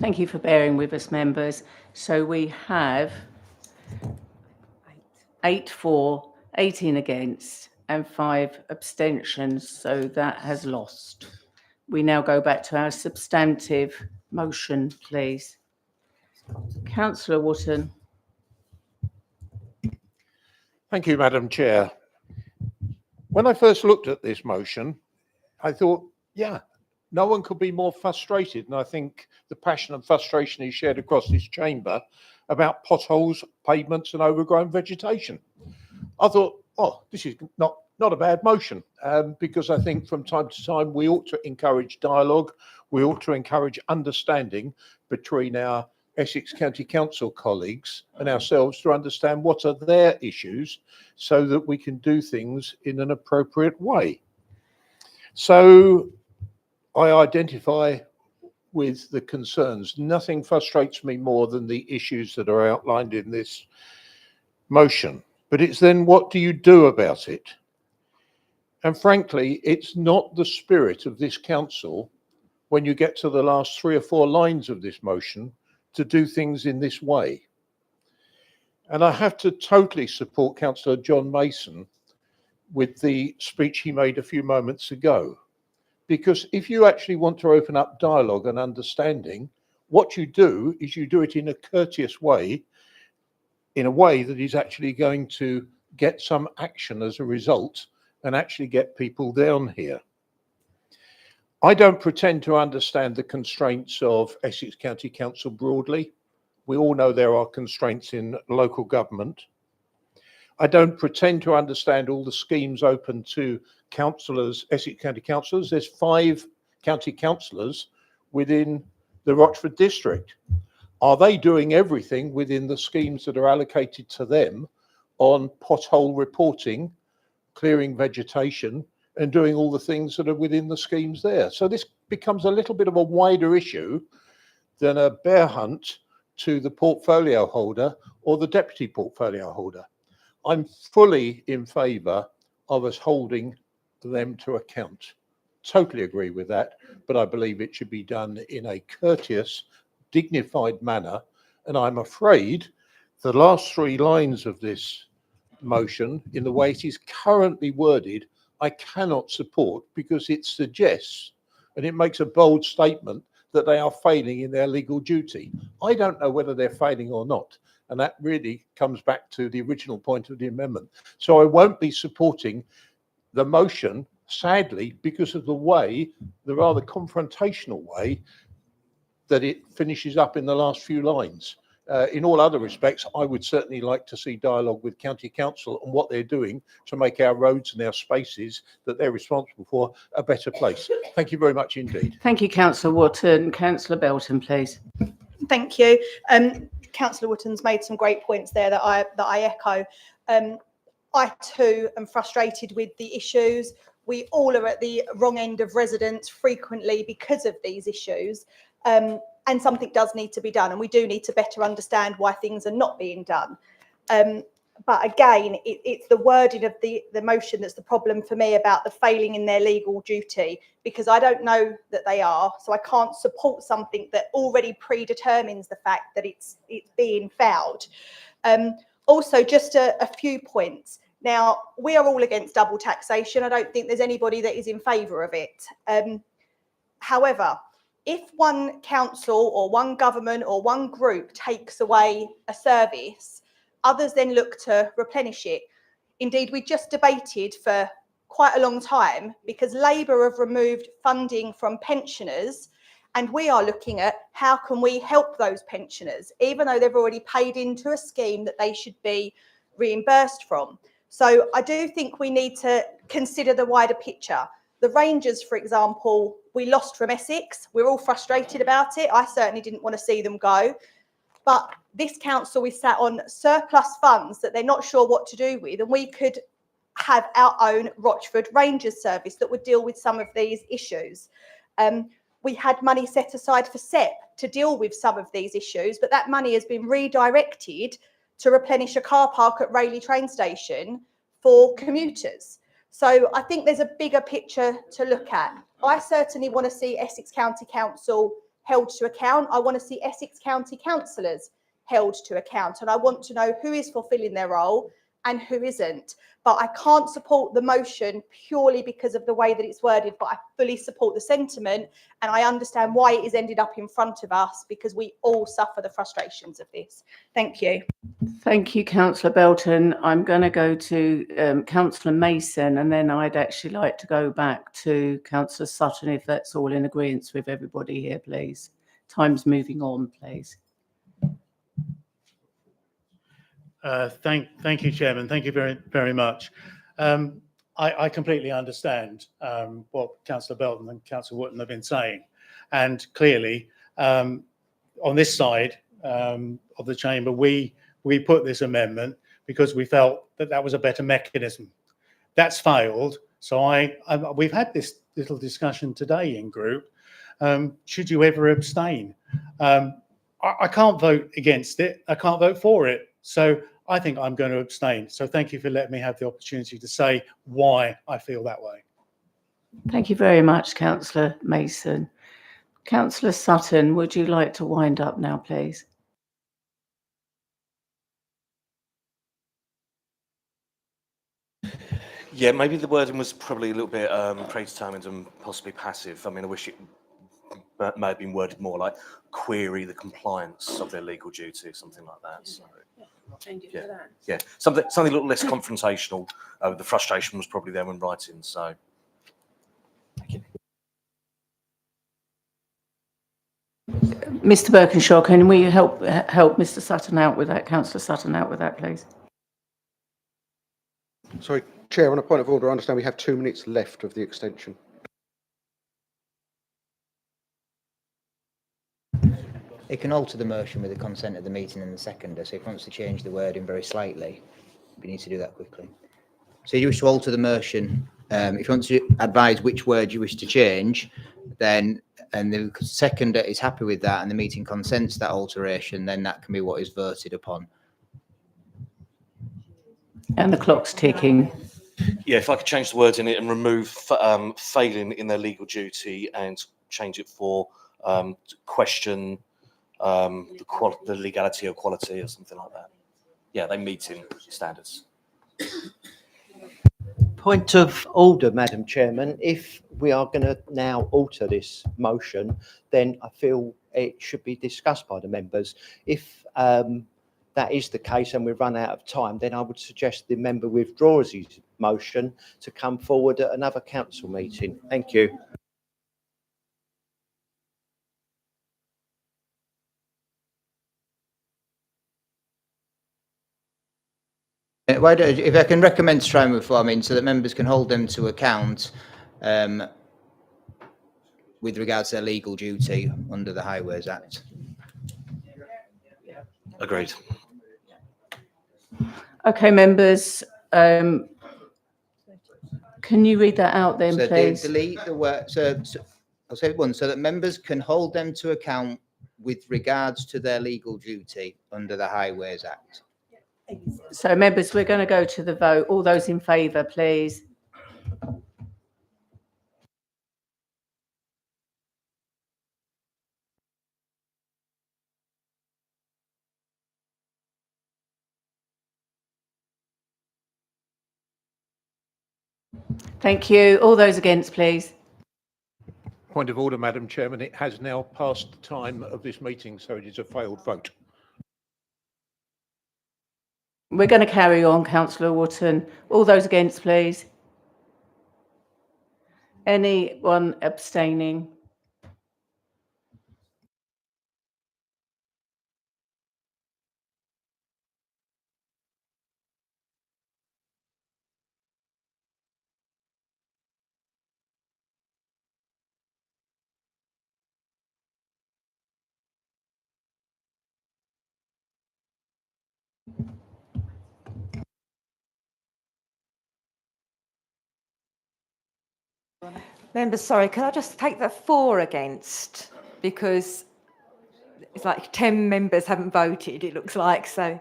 Thank you for bearing with us, members. So we have 8 for, 18 against, and 5 abstentions. So that has lost. We now go back to our substantive motion, please. Councillor Wotton. Thank you, Madam Chair. When I first looked at this motion, I thought, yeah, no one could be more frustrated. And I think the passion and frustration is shared across this chamber about potholes, pavements and overgrown vegetation. I thought, oh, this is not a bad motion, because I think from time to time we ought to encourage dialogue. We ought to encourage understanding between our Essex County Council colleagues and ourselves to understand what are their issues so that we can do things in an appropriate way. So I identify with the concerns. Nothing frustrates me more than the issues that are outlined in this motion. But it's then, what do you do about it? And frankly, it's not the spirit of this council, when you get to the last 3 or 4 lines of this motion, to do things in this way. And I have to totally support Councillor John Mason with the speech he made a few moments ago. Because if you actually want to open up dialogue and understanding, what you do is you do it in a courteous way, in a way that is actually going to get some action as a result and actually get people down here. I don't pretend to understand the constraints of Essex County Council broadly. We all know there are constraints in local government. I don't pretend to understand all the schemes open to councillors, Essex County councillors. There's 5 county councillors within the Rochford district. Are they doing everything within the schemes that are allocated to them on pothole reporting, clearing vegetation, and doing all the things that are within the schemes there? So this becomes a little bit of a wider issue than a bear hunt to the portfolio holder or the deputy portfolio holder. I'm fully in favour of us holding them to account. Totally agree with that, but I believe it should be done in a courteous, dignified manner. And I'm afraid the last 3 lines of this motion, in the way it is currently worded, I cannot support, because it suggests, and it makes a bold statement, that they are failing in their legal duty. I don't know whether they're failing or not. And that really comes back to the original point of the amendment. So I won't be supporting the motion, sadly, because of the way, the rather confrontational way that it finishes up in the last few lines. In all other respects, I would certainly like to see dialogue with County Council on what they're doing to make our roads and our spaces that they're responsible for a better place. Thank you very much indeed. Thank you, Councillor Wotton. Councillor Belton, please. Thank you. Councillor Wotton's made some great points there that I echo. I too am frustrated with the issues. we all are at the wrong end of residence frequently because of these issues. And something does need to be done, and we do need to better understand why things are not being done. But again, it's the wording of the motion that's the problem for me about the failing in their legal duty, because I don't know that they are, so I can't support something that already predetermines the fact that it's being fouled. Also, just a few points. Now, we are all against double taxation. I don't think there's anybody that is in favour of it. However, if one council or one government or one group takes away a service, others then look to replenish it. Indeed, we just debated for quite a long time because Labour have removed funding from pensioners, and we are looking at how can we help those pensioners, even though they've already paid into a scheme that they should be reimbursed from. So I do think we need to consider the wider picture. The Rangers, for example, we lost from Essex. We're all frustrated about it. I certainly didn't want to see them go. But this council is sat on surplus funds that they're not sure what to do with, and we could have our own Rochford Rangers service that would deal with some of these issues. We had money set aside for SEP to deal with some of these issues, but that money has been redirected to replenish a car park at Rayleigh train station for commuters. So I think there's a bigger picture to look at. I certainly want to see Essex County Council held to account. I want to see Essex County councillors held to account, and I want to know who is fulfilling their role and who isn't. But I can't support the motion purely because of the way that it's worded, but I fully support the sentiment, and I understand why it is ended up in front of us, because we all suffer the frustrations of this. Thank you. Thank you, Councillor Belton. I'm going to go to Councillor Mason, and then I'd actually like to go back to Councillor Sutton, if that's all in agreement with everybody here, please. Time's moving on, please. Thank you, Chairman. Thank you very much. I completely understand what Councillor Belton and Councillor Wootton have been saying, and clearly on this side of the chamber, we put this amendment because we felt that was a better mechanism. That's failed. So we've had this little discussion today in group. Should you ever abstain? I can't vote against it. I can't vote for it. So I think I'm going to abstain. So thank you for letting me have the opportunity to say why I feel that way. Thank you very much, Councillor Mason. Councillor Sutton, would you like to wind up now, please? Yeah, maybe the wording was probably a little bit predetermined and possibly passive. I mean, I wish it may have been worded more like query the compliance of their legal duty, something like that. So, yeah, something a little less confrontational. The frustration was probably there when writing. So, thank you. Mr. Birkinshaw, can we help Mr. Sutton out with that? Councillor Sutton out with that, please. Sorry, Chair, on a point of order, I understand we have 2 minutes left of the extension. It can alter the motion with the consent of the meeting and the seconder. So if he wants to change the wording very slightly, we need to do that quickly. So you wish to alter the motion. If you want to advise which word you wish to change, then, and the seconder is happy with that and the meeting consents that alteration, then that can be what is voted upon. And the clock's ticking. Yeah, if I could change the words in it and remove failing in their legal duty and change it for question the legality or quality or something like that. Yeah, they meet in standards. Point of order, Madam Chairman. If we are going to now alter this motion, then I feel it should be discussed by the members. If that is the case and we've run out of time, then I would suggest the member withdraws his motion to come forward at another council meeting. Thank you. If I can recommend to try and move forward, so that members can hold them to account with regards to their legal duty under the Highways Act. Agreed. Okay, members. Can you read that out then, So please? delete the word, so I'll say it once, so that members can hold them to account with regards to their legal duty under the Highways Act. So members, we're going to go to the vote. All those in favour, please. Thank you. All those against, please. Point of order, Madam Chairman. It has now passed the time of this meeting, so it is a failed vote. We're going to carry on, Councillor Wharton. All those against, please. Anyone abstaining? Members, sorry, can I just take that 4 against? Because it's like 10 members haven't voted, it looks like, so.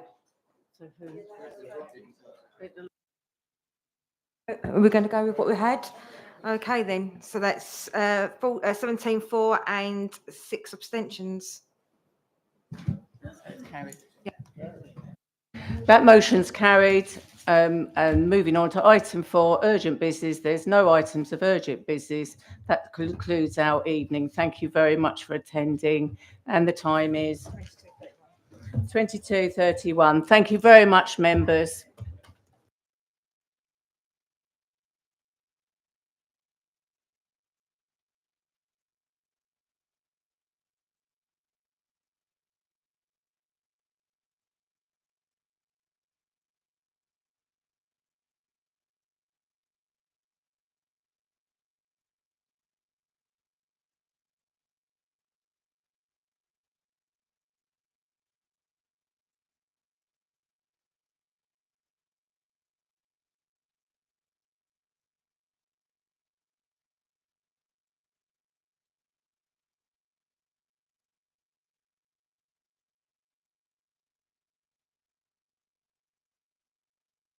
Are we going to go with what we had? Okay then, so that's 17-4 and 6 abstentions. That motion's carried. And moving on to item 4, urgent business. There's no items of urgent business. That concludes our evening. Thank you very much for attending. And the time is 22:31. Thank you very much, members.